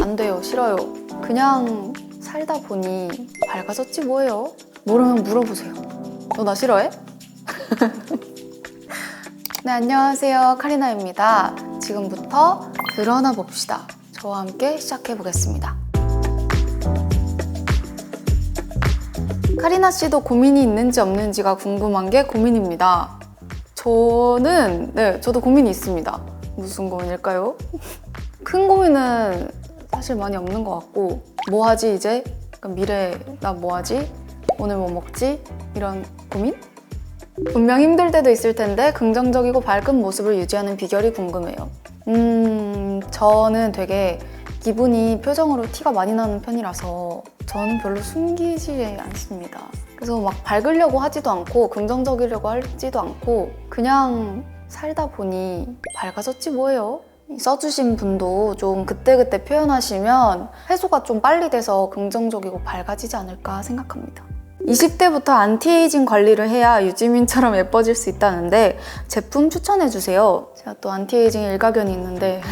안 돼요. 싫어요. 그냥 살다 보니 밝아졌지 뭐예요. 모르면 물어보세요. 너 나 싫어해? 네, 안녕하세요. 카리나입니다. 지금부터 드러나 봅시다. 저와 함께 시작해 보겠습니다. 카리나 씨도 고민이 있는지 없는지가 궁금한 게 고민입니다. 저도 고민이 있습니다. 무슨 고민일까요? 큰 고민은 사실 많이 없는 것 같고, 뭐 하지 이제? 미래 나 뭐 하지? 오늘 뭐 먹지? 이런 고민? 분명 힘들 때도 있을 텐데 긍정적이고 밝은 모습을 유지하는 비결이 궁금해요. 저는 되게 기분이 표정으로 티가 많이 나는 편이라서 저는 별로 숨기지 않습니다. 그래서 막 밝으려고 하지도 않고 긍정적이려고 하지도 않고 그냥 살다 보니 밝아졌지 뭐예요. 써주신 분도 좀 그때그때 표현하시면 해소가 좀 빨리 돼서 긍정적이고 밝아지지 않을까 생각합니다. 20대부터 안티에이징 관리를 해야 유지민처럼 예뻐질 수 있다는데 제품 추천해주세요. 제가 또 안티에이징 일가견이 있는데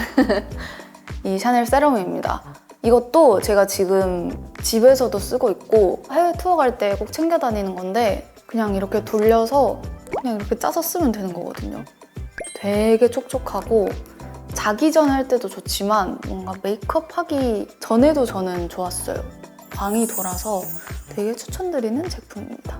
이 샤넬 세럼입니다. 이것도 제가 지금 집에서도 쓰고 있고 해외 투어 갈 때 꼭 챙겨 다니는 건데 그냥 이렇게 돌려서 그냥 이렇게 짜서 쓰면 되는 거거든요. 되게 촉촉하고 자기 전에 할 때도 좋지만 뭔가 메이크업 하기 전에도 저는 좋았어요. 광이 돌아서 되게 추천드리는 제품입니다.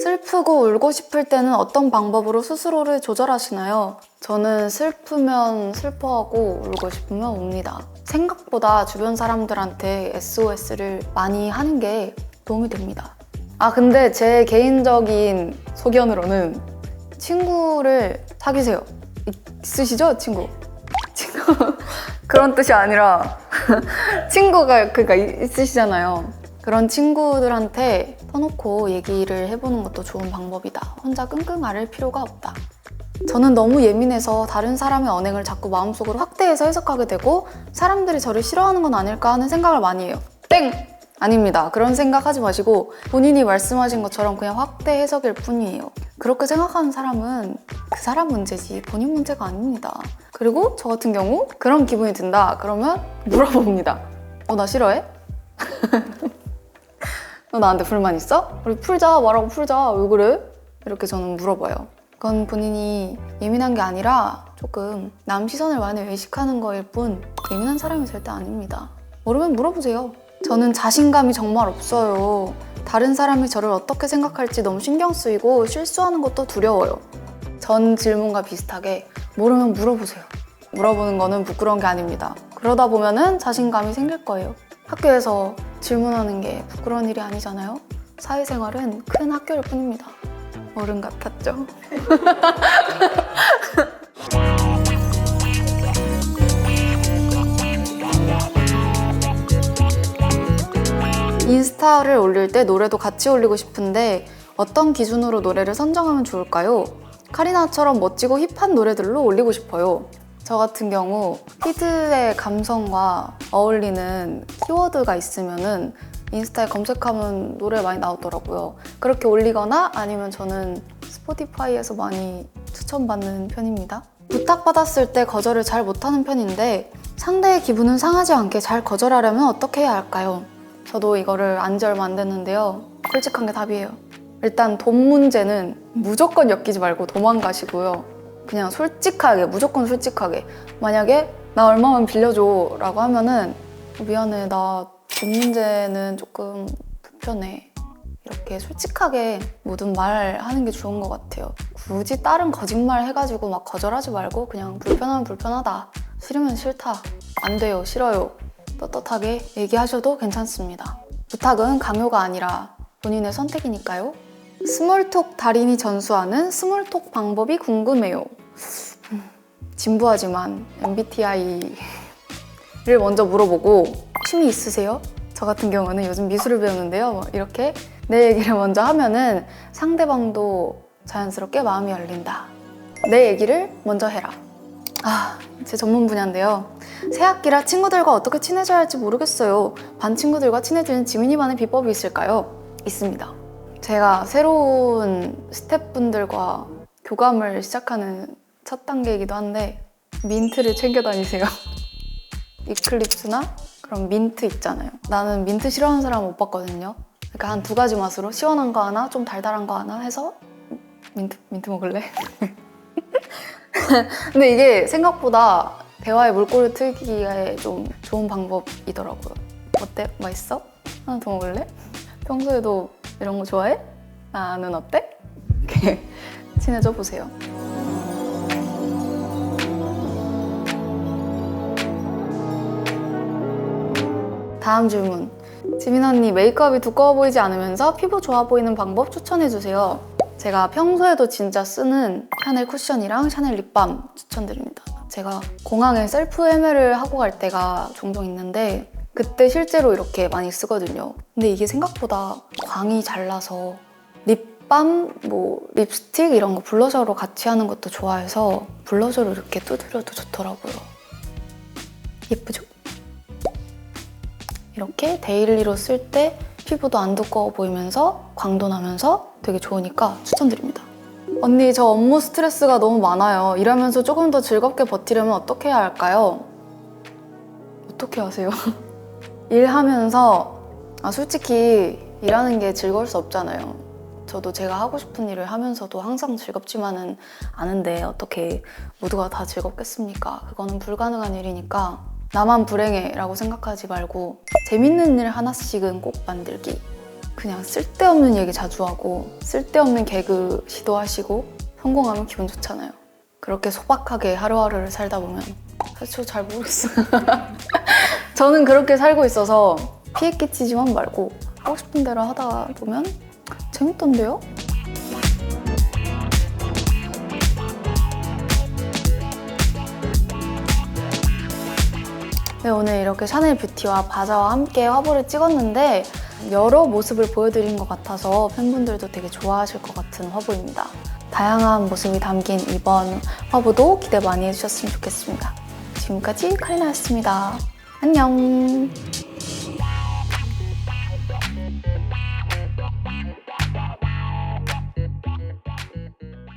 슬프고 울고 싶을 때는 어떤 방법으로 스스로를 조절하시나요? 저는 슬프면 슬퍼하고 울고 싶으면 웁니다. 생각보다 주변 사람들한테 SOS를 많이 하는 게 도움이 됩니다. 근데 제 개인적인 소견으로는 친구를 사귀세요. 있으시죠? 친구 그런 뜻이 아니라 친구가 그러니까 있으시잖아요. 그런 친구들한테 터놓고 얘기를 해보는 것도 좋은 방법이다. 혼자 끙끙 앓을 필요가 없다. 저는 너무 예민해서 다른 사람의 언행을 자꾸 마음속으로 확대해서 해석하게 되고 사람들이 저를 싫어하는 건 아닐까 하는 생각을 많이 해요. 땡! 아닙니다. 그런 생각하지 마시고 본인이 말씀하신 것처럼 그냥 확대 해석일 뿐이에요. 그렇게 생각하는 사람은 그 사람 문제지 본인 문제가 아닙니다. 그리고 저 같은 경우 그런 기분이 든다 그러면 물어봅니다. 나 싫어해? 너 나한테 불만 있어? 우리 풀자, 말하고 풀자. 왜 그래? 이렇게 저는 물어봐요. 그건 본인이 예민한 게 아니라 조금 남 시선을 많이 의식하는 거일 뿐 예민한 사람이 절대 아닙니다. 모르면 물어보세요. 저는 자신감이 정말 없어요. 다른 사람이 저를 어떻게 생각할지 너무 신경 쓰이고 실수하는 것도 두려워요. 전 질문과 비슷하게 모르면 물어보세요. 물어보는 거는 부끄러운 게 아닙니다. 그러다 보면은 자신감이 생길 거예요. 학교에서 질문하는 게 부끄러운 일이 아니잖아요. 사회생활은 큰 학교일 뿐입니다. 어른 같았죠? 인스타를 올릴 때 노래도 같이 올리고 싶은데 어떤 기준으로 노래를 선정하면 좋을까요? 카리나처럼 멋지고 힙한 노래들로 올리고 싶어요. 저 같은 경우 피드의 감성과 어울리는 키워드가 있으면은 인스타에 검색하면 노래 많이 나오더라고요. 그렇게 올리거나 아니면 저는 스포티파이에서 많이 추천받는 편입니다. 부탁받았을 때 거절을 잘 못하는 편인데 상대의 기분은 상하지 않게 잘 거절하려면 어떻게 해야 할까요? 저도 이거를 안지 얼마 안 됐는데요. 솔직한 게 답이에요. 일단 돈 문제는 무조건 엮이지 말고 도망가시고요. 그냥 솔직하게, 무조건 솔직하게. 만약에 나 얼마만 빌려줘 라고 하면은 미안해, 나 돈 문제는 조금 불편해. 이렇게 솔직하게 모든 말 하는 게 좋은 것 같아요. 굳이 다른 거짓말 해가지고 막 거절하지 말고 그냥 불편하면 불편하다. 싫으면 싫다. 안 돼요, 싫어요. 떳떳하게 얘기하셔도 괜찮습니다. 부탁은 강요가 아니라 본인의 선택이니까요. 스몰톡 달인이 전수하는 스몰톡 방법이 궁금해요. 진부하지만 MBTI를 먼저 물어보고 취미 있으세요? 저 같은 경우는 요즘 미술을 배우는데요. 이렇게 내 얘기를 먼저 하면은 상대방도 자연스럽게 마음이 열린다. 내 얘기를 먼저 해라. 제 전문 분야인데요. 새학기라 친구들과 어떻게 친해져야 할지 모르겠어요. 반 친구들과 친해지는 지민이만의 비법이 있을까요? 있습니다. 제가 새로운 스태프분들과 교감을 시작하는 첫 단계이기도 한데 민트를 챙겨 다니세요. 이클립스나 그런 민트 있잖아요. 나는 민트 싫어하는 사람 못 봤거든요. 그러니까 한 2가지 맛으로 시원한 거 하나, 좀 달달한 거 하나 해서 민트 먹을래? 근데 이게 생각보다 대화의 물꼬를 트기에 좀 좋은 방법이더라고요. 어때? 맛있어? 하나 더 먹을래? 평소에도 이런 거 좋아해? 나는 어때? 이렇게 친해져 보세요. 다음 질문. 지민 언니, 메이크업이 두꺼워 보이지 않으면서 피부 좋아 보이는 방법 추천해주세요. 제가 평소에도 진짜 쓰는 샤넬 쿠션이랑 샤넬 립밤 추천드립니다. 제가 공항에 셀프 헤매를 하고 갈 때가 종종 있는데 그때 실제로 이렇게 많이 쓰거든요. 근데 이게 생각보다 광이 잘 나서 립밤, 립스틱 이런 거 블러셔로 같이 하는 것도 좋아해서 블러셔로 이렇게 두드려도 좋더라고요. 예쁘죠? 이렇게 데일리로 쓸 때 피부도 안 두꺼워 보이면서 광도 나면서 되게 좋으니까 추천드립니다. 언니, 저 업무 스트레스가 너무 많아요. 일하면서 조금 더 즐겁게 버티려면 어떻게 해야 할까요? 어떻게 하세요? 일하면서 솔직히 일하는 게 즐거울 수 없잖아요. 저도 제가 하고 싶은 일을 하면서도 항상 즐겁지만은 않은데 어떻게 모두가 다 즐겁겠습니까? 그거는 불가능한 일이니까 나만 불행해 라고 생각하지 말고 재밌는 일 하나씩은 꼭 만들기. 그냥 쓸데없는 얘기 자주 하고 쓸데없는 개그 시도하시고 성공하면 기분 좋잖아요. 그렇게 소박하게 하루하루를 살다 보면 사실 저 잘 모르겠어요. 저는 그렇게 살고 있어서 피해 끼치지만 말고 하고 싶은 대로 하다 보면 재밌던데요? 네, 오늘 이렇게 샤넬 뷰티와 바자와 함께 화보를 찍었는데 여러 모습을 보여드린 것 같아서 팬분들도 되게 좋아하실 것 같은 화보입니다. 다양한 모습이 담긴 이번 화보도 기대 많이 해주셨으면 좋겠습니다. 지금까지 카리나였습니다. 안녕!